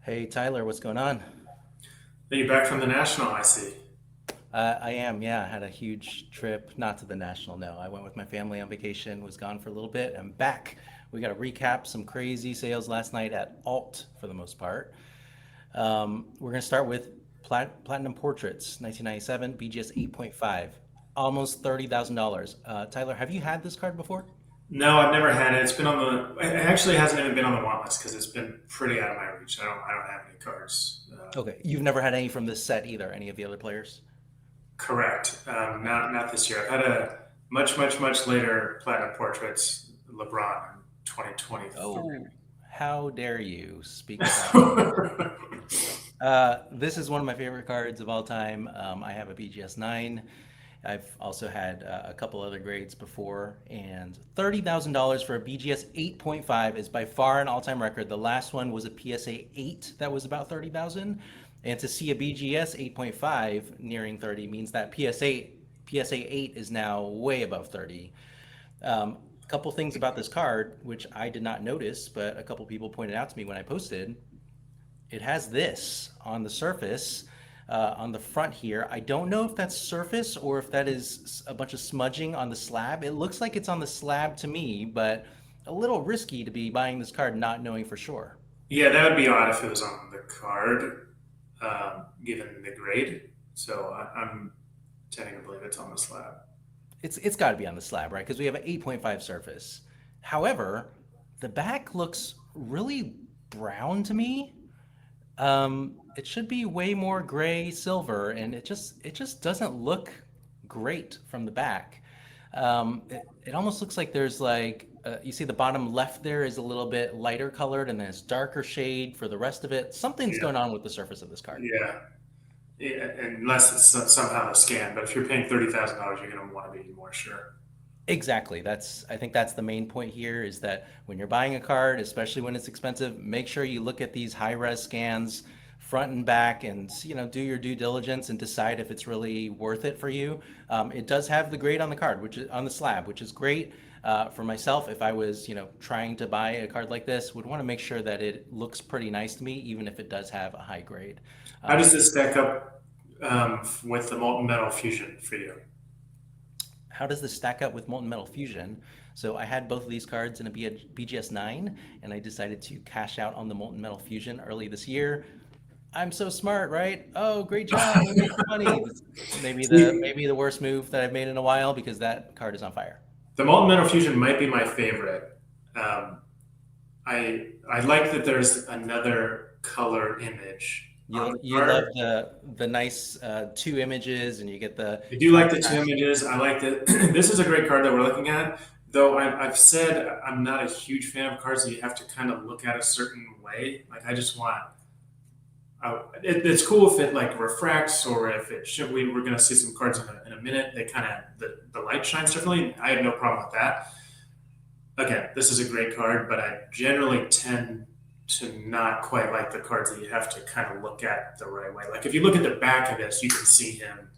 Hey Tyler, what's going on? Are you back from the National, I see. I am, yeah. I had a huge trip, not to the National, no. I went with my family on vacation, was gone for a little bit. I'm back. We got to recap some crazy sales last night at Alt for the most part. We're going to start with Platinum Portraits, 1997, BGS 8.5, almost $30,000. Tyler, have you had this card before? No, I've never had it. It's been on the. It actually hasn't even been on the want list because it's been pretty out of my reach. I don't have any cards. Okay, you've never had any from this set either, any of the other players? Correct. Okay. Not this year. I've had a much later Platinum Portraits LeBron in 2023. Oh, how dare you speak about my this is one of my favorite cards of all time. I have a BGS 9. I've also had a couple other grades before, and $30,000 for a BGS 8.5 is by far an all-time record. The last one was a PSA 8 that was about 30,000, and to see a BGS 8.5 nearing 30 means that PSA 8 is now way above 30. Couple things about this card, which I did not notice, but a couple people pointed out to me when I posted. It has this on the surface, on the front here. I don't know if that's surface or if that is a bunch of smudging on the slab. It looks like it's on the slab to me, but a little risky to be buying this card not knowing for sure. Yeah, that would be odd if it was on the card, given the grade. So I'm tending to believe it's on the slab. It's got to be on the slab, right? Because we have an 8.5 surface. However, the back looks really brown to me. It should be way more gray silver, and it just doesn't look great from the back. It almost looks like there's like you see the bottom left there is a little bit lighter colored, and then it's darker shade for the rest of it. Something's Yeah, going on with the surface of this card. yeah. Yeah, unless it's somehow a scam. But if you're paying $30,000, you're going to want to be more sure. Exactly. I think that's the main point here is that when you're buying a card, especially when it's expensive, make sure you look at these high res scans front and back and do your due diligence and decide if it's really worth it for you. It does have the grade on the card, which is on the slab, which is great. For myself, if I was trying to buy a card like this, would want to make sure that it looks pretty nice to me, even if it does have a high grade. How Um, does this stack up with the molten metal fusion for you? how does this stack up with Molten Metal Fusion? So I had both of these cards in a BGS 9, and I decided to cash out on the Molten Metal Fusion early this year. I'm so smart, right? Oh, great job! We made some money. This See, maybe the worst move that I've made in a while because that card is on fire. the molten metal fusion might be my favorite. Um, I like that there's another color image on the You love card. the nice two images, and you get the I do like the two contrast. images. I like that. This is a great card that we're looking at. Though I've said I'm not a huge fan of cards that you have to kind of look at a certain way. Like I just want it's cool if it like refracts or if it should. We're going to see some cards in a minute. They kind of the light shines differently. I have no problem with that. Again, this is a great card, but I generally tend to not quite like the cards that you have to kind of look at the right way. Like if you look at the back of this, you can see him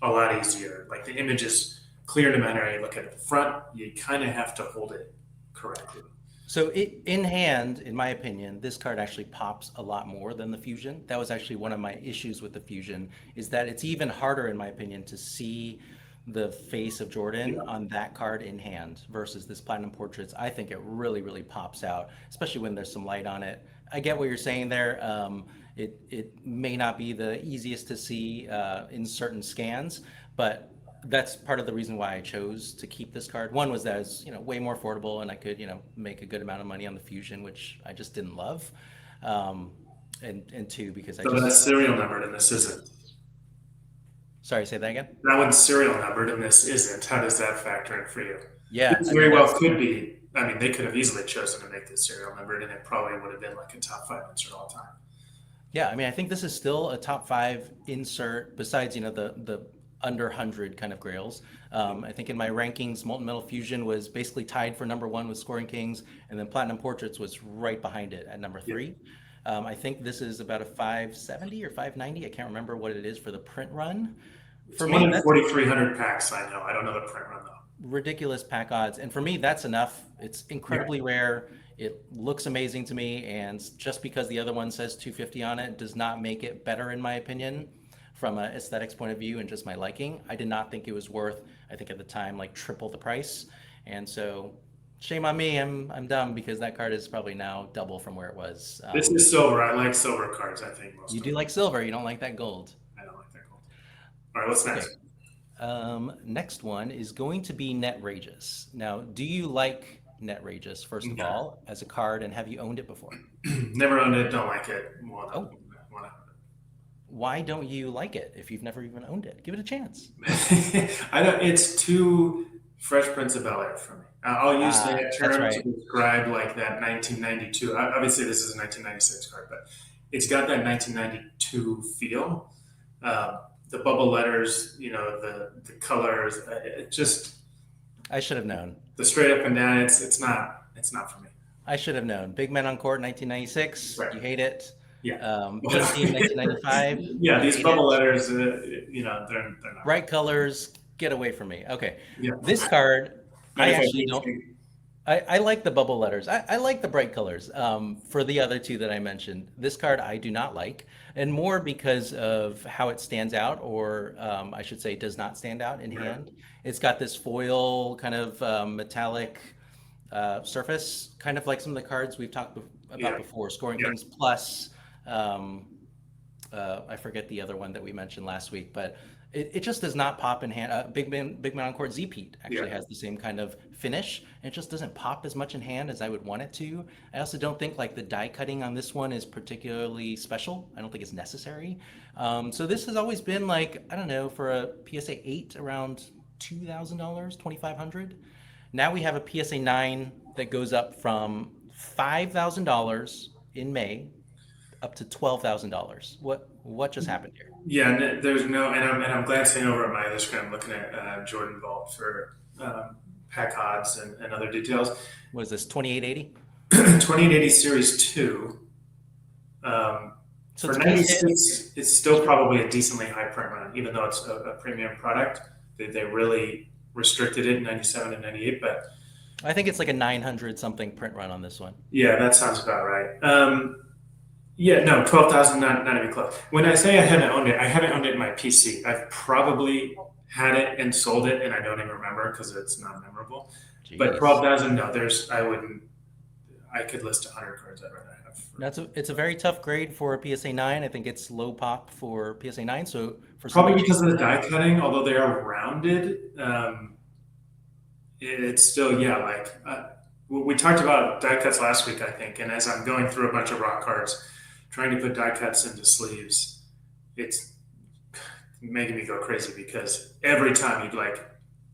a lot easier. Like the image is clear no matter how you look at it. The front, you kind of have to hold it correctly. So in hand, in my opinion, this card actually pops a lot more than the Fusion. That was actually one of my issues with the Fusion, is that it's even harder, in my opinion, to see the face of Jordan on that card in hand versus this Platinum Portraits. I think it really pops out, especially when there's some light on it. I get what you're saying there. It may not be the easiest to see in certain scans, but that's part of the reason why I chose to keep this card. One was that it's way more affordable, and I could make a good amount of money on the Fusion, which I just didn't love, um, and two because I So that's just serial numbered and this isn't. sorry, say that again. That one's serial numbered and this isn't. How does that factor in for you? Yeah, This I mean very well that's could be. I mean, they could have easily chosen to make this serial numbered and it probably would have been like a top five insert all time. yeah. I mean I think this is still a top five insert besides the under 100 kind of grails. I think in my rankings, Molten Metal Fusion was basically tied for number one with Scoring Kings, and then Platinum Portraits was right behind it at number Yeah. three. I think this is about a 570 or 590. I can't remember what it is for the print run. It's For one me, in that's 4,300 packs. I know. I don't know the print run though. ridiculous pack odds. And for me, that's enough. It's Yeah. incredibly rare. It looks amazing to me, and just because the other one says 250 on it does not make it better, in my opinion, from an aesthetics point of view and just my liking. I did not think it was worth, I think at the time, like triple the price. And so, shame on me. I'm dumb because that card is probably now double from where it was. This is silver. I like silver cards. I think You most of do them. like silver, you don't like that gold. I don't like that gold. All right, what's Okay. next? Next one is going to be Netrageous. Now, do you like Netrageous, first of Okay. all, as a card, and have you owned it before? Never owned it. Don't like it. Oh, Want why don't you like it if you've never even owned it? Give it a chance. I don't. It's too Fresh Prince of Bel Air for me. I'll use Ah, that that's term to right. describe like that 1992. Obviously, this is a 1996 card, but it's got that 1992 feel. The bubble letters, the colors, it just I should have known. the straight up and down. It's not for me. I should have known. Big Men on Court, 1996. Right. You hate it. Yeah. 13, 1995. Yeah. You These hate bubble it. letters, they're not. Bright colors. Get away from me. Okay. Yeah. This card, I 95 actually don't. I like the bubble letters. I like the bright colors. For the other two that I mentioned, this card I do not like, and more because of how it stands out, or I should say, does not stand out in Right. hand. It's got this foil kind of metallic surface, kind of like some of the cards we've talked about Yeah. before, Scoring Yeah. Kings Plus. Um, I forget the other one that we mentioned last week, but it just does not pop in hand. Big Man Encore Z-Pete actually Yeah. has the same kind of finish. And it just doesn't pop as much in hand as I would want it to. I also don't think like the die cutting on this one is particularly special. I don't think it's necessary. So this has always been like, I don't know, for a PSA 8 around $2,000, 2,500. Now we have a PSA 9 that goes up from $5,000 in May up to $12,000. What just happened here? Yeah, there's no, and I'm glancing over at my other screen. I'm looking at Jordan Vault for pack odds and other details. What is this, 2880? 2880 Series 2 So for it's PSA. 96, it's still probably a decently high print run, even though it's a premium product. They really restricted it in 97 and 98, but I think it's like a 900 something print run on this one. yeah, that sounds about right. Yeah, no, 12,000, not even close. When I say I haven't owned it in my PC. I've probably had it and sold it, and I don't even remember because it's not memorable. But Jeez. 12,000, no, I wouldn't, I could list 100 cards I'd rather have. It's a very tough grade for a PSA 9. I think it's low pop for PSA 9. So for Probably somebody because of chasing the that, die cutting, although they are rounded, it's still, yeah, like we talked about die cuts last week, I think. And as I'm going through a bunch of rock cards, trying to put die cuts into sleeves, it's making me go crazy because every time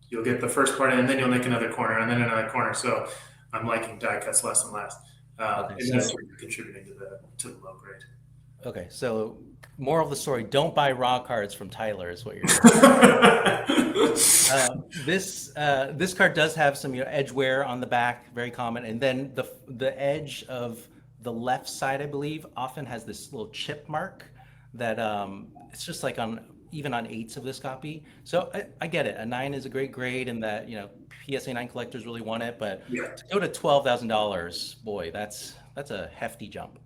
you'll get the first part and then you'll make another corner and then another corner. So I'm liking die cuts less and less, okay, and that's so contributing to the low grade. okay, so moral of the story, don't buy raw cards from Tyler is what you're saying. This card does have some edge wear on the back, very common, and then the edge of the left side, I believe, often has this little chip mark that it's just like on even on eights of this copy. So I get it. A 9 is a great grade, and that PSA 9 collectors really want it, but Yeah. to go to $12,000, boy, that's a hefty jump.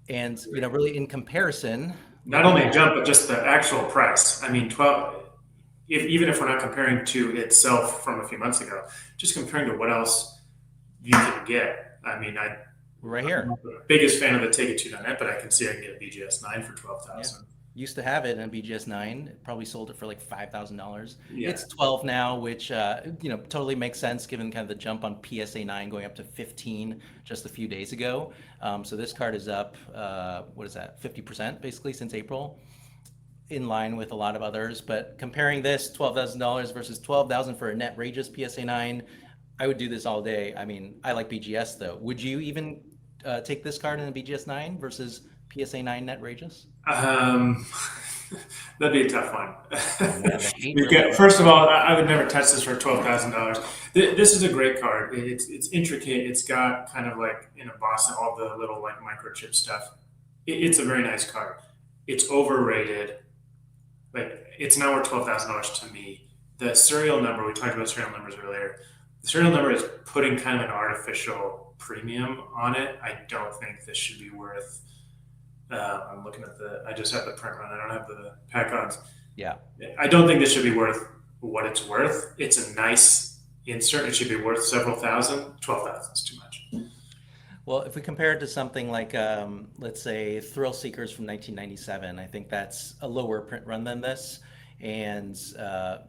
And really in comparison, Not looking only a at jump, but just the actual price. I mean, 12. Even if we're not comparing to itself from a few months ago, just comparing to what else you can get. I mean, right I'm here. not the biggest fan of the Take It To .net, but I can see I can get a BGS 9 for Yeah. 12,000. Used to have it in BGS 9. Probably sold it for like $5,000. Yeah, It's 12 now, which totally makes sense given kind of the jump on PSA 9 going up to 15 just a few days ago. So this card is up, what is that, 50% basically since April, in line with a lot of others. But comparing this $12,000 versus 12,000 for a Netrageous PSA 9, I would do this all day. I mean, I like BGS though. Would you even take this card in a BGS 9 versus PSA 9 Netrageous? um, that'd be a tough Oh one. man, the hate really First runs of deep. all, I would never touch this for $12,000. This is a great card. It's intricate. It's got kind of like in embossing all the little like microchip stuff. It's a very nice card. It's overrated. Like it's now worth $12,000 to me. The serial number, we talked about serial numbers earlier. The serial number is putting kind of an artificial premium on it, I don't think this should be worth. I'm looking at the. I just have the print run. I don't have the pack odds. Yeah. I don't think this should be worth what it's worth. It's a nice insert. It should be worth several thousand. 12,000 is too much. Well, if we compare it to something like, let's say, Thrill Seekers from 1997, I think that's a lower print run than this and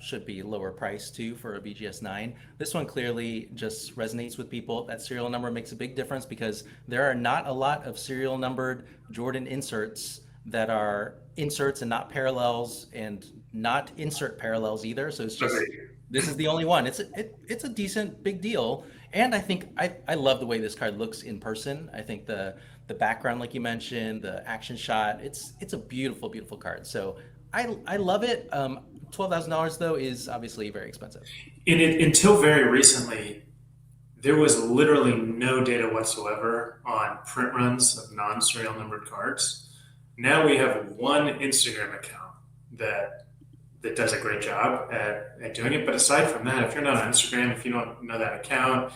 should be lower price too for a BGS 9. This one clearly just resonates with people. That serial number makes a big difference because there are not a lot of serial numbered Jordan inserts that are inserts and not parallels and not insert parallels either. So it's just Agreed. this is the only one. It's a decent big deal, and I think I love the way this card looks in person. I think the background, like you mentioned, the action shot. It's a beautiful beautiful card. So I love it. $12,000 though is obviously very expensive. Until very recently, there was literally no data whatsoever on print runs of non-serial numbered cards. Now we have one Instagram account that does a great job at doing it. But aside from that, if you're not on Instagram, if you don't know that account,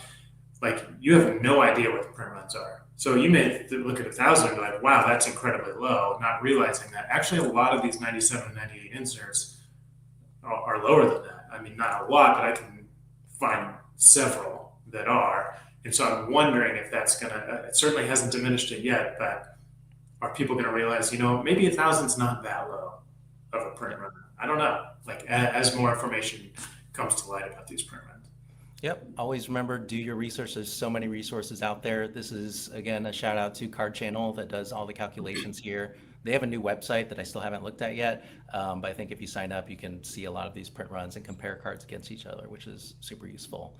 like you have no idea what the print runs are. So you may look at 1,000 and be like, wow, that's incredibly low, not realizing that actually a lot of these 97 and 98 inserts are lower than that. I mean, not a lot, but I can find several that are. And so I'm wondering if that's going to, it certainly hasn't diminished it yet, but are people going to realize, maybe 1,000's not that low of a print run? I don't know. Like as more information comes to light about these print runs. Yep. Always remember, do your research. There's so many resources out there. This is, again, a shout out to Card Channel that does all the calculations here. They have a new website that I still haven't looked at yet. But I think if you sign up, you can see a lot of these print runs and compare cards against each other, which is super useful.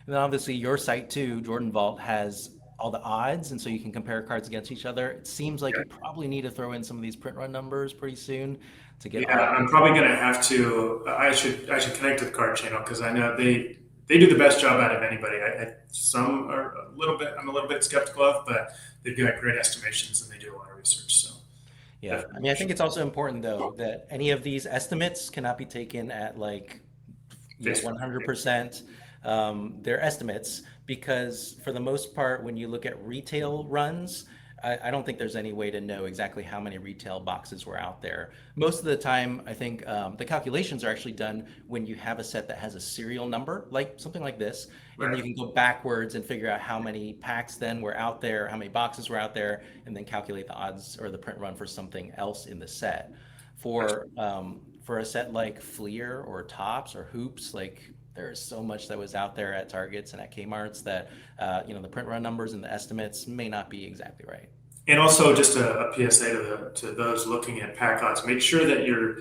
And then obviously your site too, Jordan Vault, has all the odds. And so you can compare cards against each other. It seems like Yeah. you probably need to throw in some of these print run numbers pretty soon to get Yeah, all. I'm probably gonna have to. I should connect to the card channel because I know they do the best job out of anybody. Some are a little bit. I'm a little bit skeptical of, but they've got great estimations and they do a lot of research. So Yeah, I definitely mean, I think it's also important though that any of these estimates cannot be taken at like, face value. 100%. They're estimates because for the most part, when you look at retail runs, I don't think there's any way to know exactly how many retail boxes were out there. Most of the time, I think the calculations are actually done when you have a set that has a serial number, like something like this, and Right. you can go backwards and figure out how many packs then were out there, how many boxes were out there, and then calculate the odds or the print run for something else in the set. For a set like Fleer or Tops or Hoops, like there's so much that was out there at Targets and at Kmart's that the print run numbers and the estimates may not be exactly right. And also, just a PSA to those looking at pack odds: make sure that you're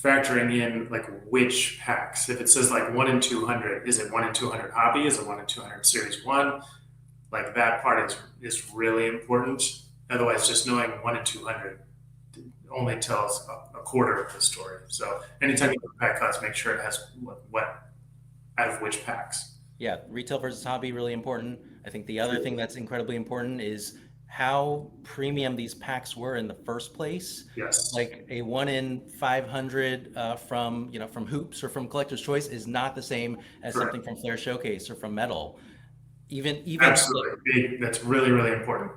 factoring in like which packs. If it says like 1 in 200, is it 1 in 200 hobby? Is it 1 in 200 series one? Like that part is really important. Otherwise, just knowing 1 in 200 only tells a quarter of the story. So anytime you look at pack odds, make sure it has what out of which packs. Yeah, retail versus hobby, really important. I think the other thing that's incredibly important is how premium these packs were in the first place. Yes, Like a 1 in 500 from Hoops or from Collector's Choice is not the same as correct. something from Flair Showcase or from Metal. Even like, Absolutely. That's really, really important.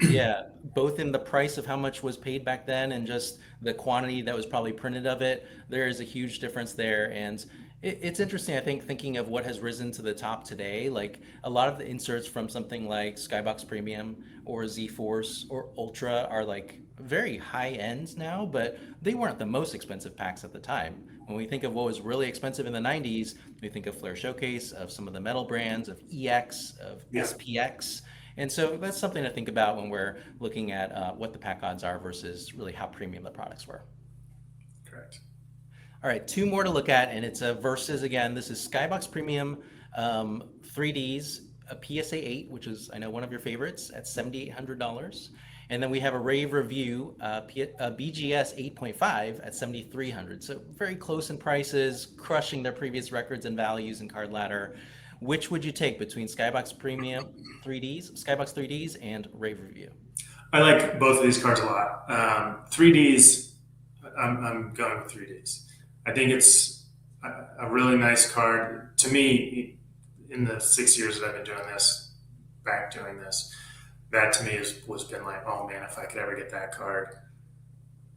yeah, both in the price of how much was paid back then and just the quantity that was probably printed of it, there is a huge difference there. And it's interesting, I think, thinking of what has risen to the top today. Like a lot of the inserts from something like Skybox Premium or Z Force or Ultra are like very high end now, but they weren't the most expensive packs at the time. When we think of what was really expensive in the 90s, we think of Flair Showcase, of some of the metal brands, of EX, of Yeah, SPX. And so that's something to think about when we're looking at what the pack odds are versus really how premium the products were. correct. All right, two more to look at, and it's a versus again. This is Skybox Premium 3Ds, a PSA 8, which is, I know, one of your favorites at $7,800. And then we have a rave review, a BGS 8.5 at 7,300. So very close in prices, crushing their previous records and values in Card Ladder. Which would you take between Skybox 3Ds, and rave review? I like both of these cards a lot. 3Ds, I'm going with 3Ds. I think it's a really nice card. To me, in the 6 years that I've been doing this, back doing this. That to me was been like, oh man, if I could ever get that card,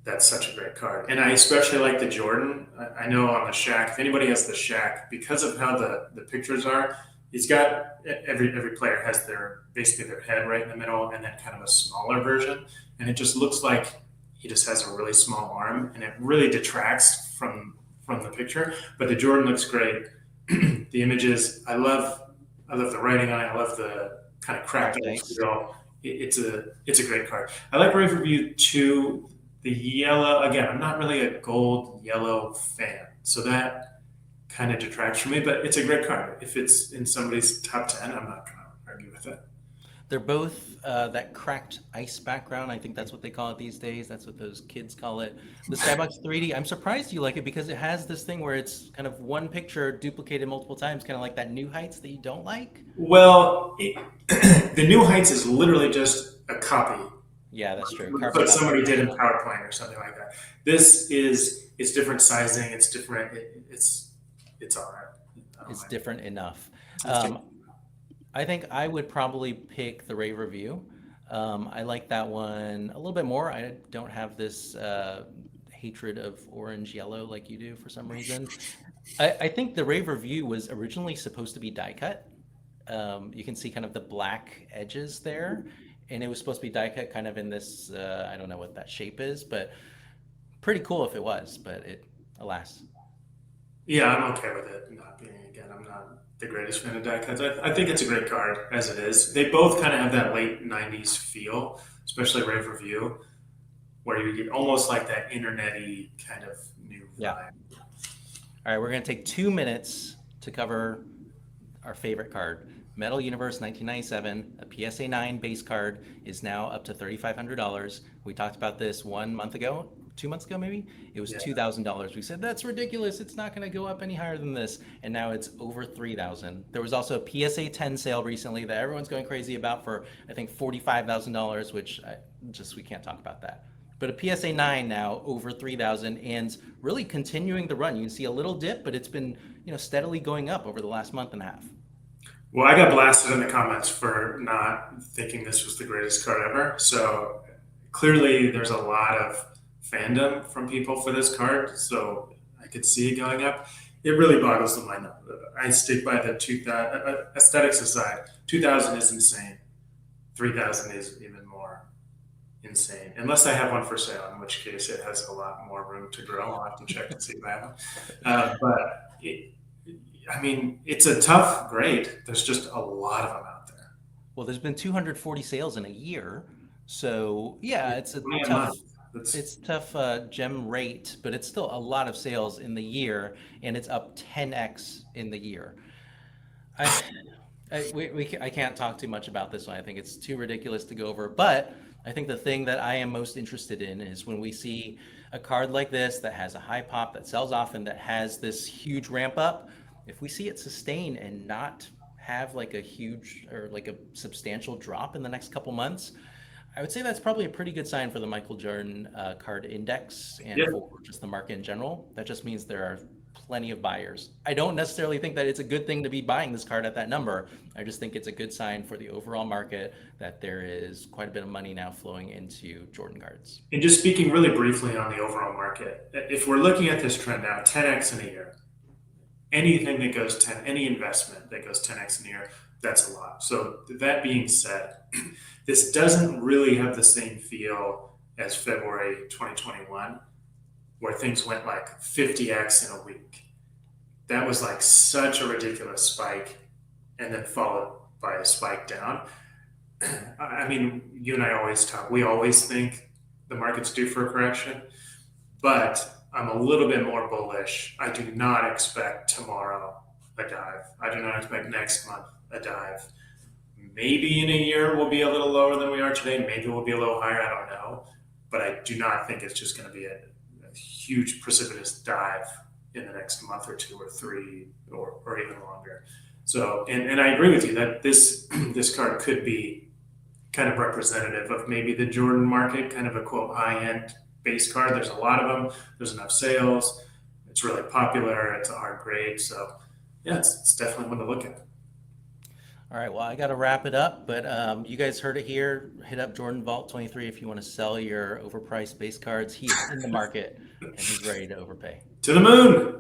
that's such a great card. And I especially like the Jordan. I know on the Shaq, if anybody has the Shaq, because of how the pictures are, he's got every player has their basically their head right in the middle, and then kind of a smaller version, and it just looks like he just has a really small arm, and it really detracts from the picture. But the Jordan looks great. The images, I love the writing on it. I love the kind of cracked Cracked old ice. feel. It's a great card. I like Rave Review 2. The yellow, again, I'm not really a gold yellow fan, so that kind of detracts from me. But it's a great card. If it's in somebody's top 10, I'm not going to argue with it. They're both that cracked ice background. I think that's what they call it these days. That's what those kids call it. The Skybox 3D, I'm surprised you like it because it has this thing where it's kind of one picture duplicated multiple times, kind of like that New Heights that you don't like. Well, the New Heights is literally just a copy, Yeah, that's true. Carbon but copy of somebody the did in original. PowerPoint or something like that. This is it's different sizing. It's different. It's all right. I don't It's mind different enough. it. It's Um, I think I would probably pick the Rave Review. I like that one a little bit more. I don't have this hatred of orange yellow like you do for some reason. I think the Rave Review was originally supposed to be die cut. You can see kind of the black edges there, and it was supposed to be die cut kind of in this, I don't know what that shape is, but pretty cool if it was, but it, alas. Yeah, I'm okay with it not being again. I'm not the greatest fan of die cuts. I think it's a great card as it is. They both kind of have that late '90s feel, especially Rave Review, where you get almost like that internety kind of new Yeah. vibe. All right, we're going to take 2 minutes to cover our favorite card. Metal Universe 1997, a PSA 9 base card, is now up to $3,500. We talked about this 1 month ago, 2 months ago maybe. It was Yeah, $2,000. We said that's ridiculous. It's not going to go up any higher than this, and now it's over 3,000. There was also a PSA 10 sale recently that everyone's going crazy about for I think $45,000, which I just we can't talk about that. But a PSA 9 now over 3,000 and really continuing the run. You can see a little dip, but it's been steadily going up over the last month and a half. well, I got blasted in the comments for not thinking this was the greatest card ever. So clearly, there's a lot of fandom from people for this card. So I could see it going up. It really boggles the mind. I stick by the 2000 aesthetics aside. 2000 is insane. 3000 is even more insane. Unless I have one for sale, in which case it has a lot more room to grow. I'll have to check to see if I have one. But I mean, it's a tough grade. There's just a lot of them out there. Well, there's been 240 sales in a year. So, yeah, it's a 20 a tough month. That's it's tough gem rate, but it's still a lot of sales in the year and it's up 10x in the year. I I can't talk too much about this one. I think it's too ridiculous to go over. But I think the thing that I am most interested in is when we see a card like this that has a high pop, that sells often, that has this huge ramp up. If we see it sustain and not have like a huge or like a substantial drop in the next couple months, I would say that's probably a pretty good sign for the Michael Jordan card index and yeah. for just the market in general. That just means there are plenty of buyers. I don't necessarily think that it's a good thing to be buying this card at that number. I just think it's a good sign for the overall market that there is quite a bit of money now flowing into Jordan cards. And just speaking really briefly on the overall market, if we're looking at this trend now, 10x in a year, anything that goes 10, any investment that goes 10x in a year, that's a lot. So that being said, this doesn't really have the same feel as February 2021, where things went like 50x in a week. That was like such a ridiculous spike and then followed by a spike down. I mean, you and I always talk, we always think the market's due for a correction, but I'm a little bit more bullish. I do not expect tomorrow a dive. I do not expect next month a dive. Maybe in a year we'll be a little lower than we are today. Maybe we'll be a little higher. I don't know. But I do not think it's just going to be a huge precipitous dive in the next month or two or three or even longer. So, and I agree with you that this card could be kind of representative of maybe the Jordan market, kind of a quote high end base card. There's a lot of them. There's enough sales. It's really popular. It's a hard grade. So, yeah, it's definitely one to look at. All right, well, I got to wrap it up, but you guys heard it here. Hit up Jordan Vault 23 if you want to sell your overpriced base cards. He is in the market and he's ready to overpay. To the moon.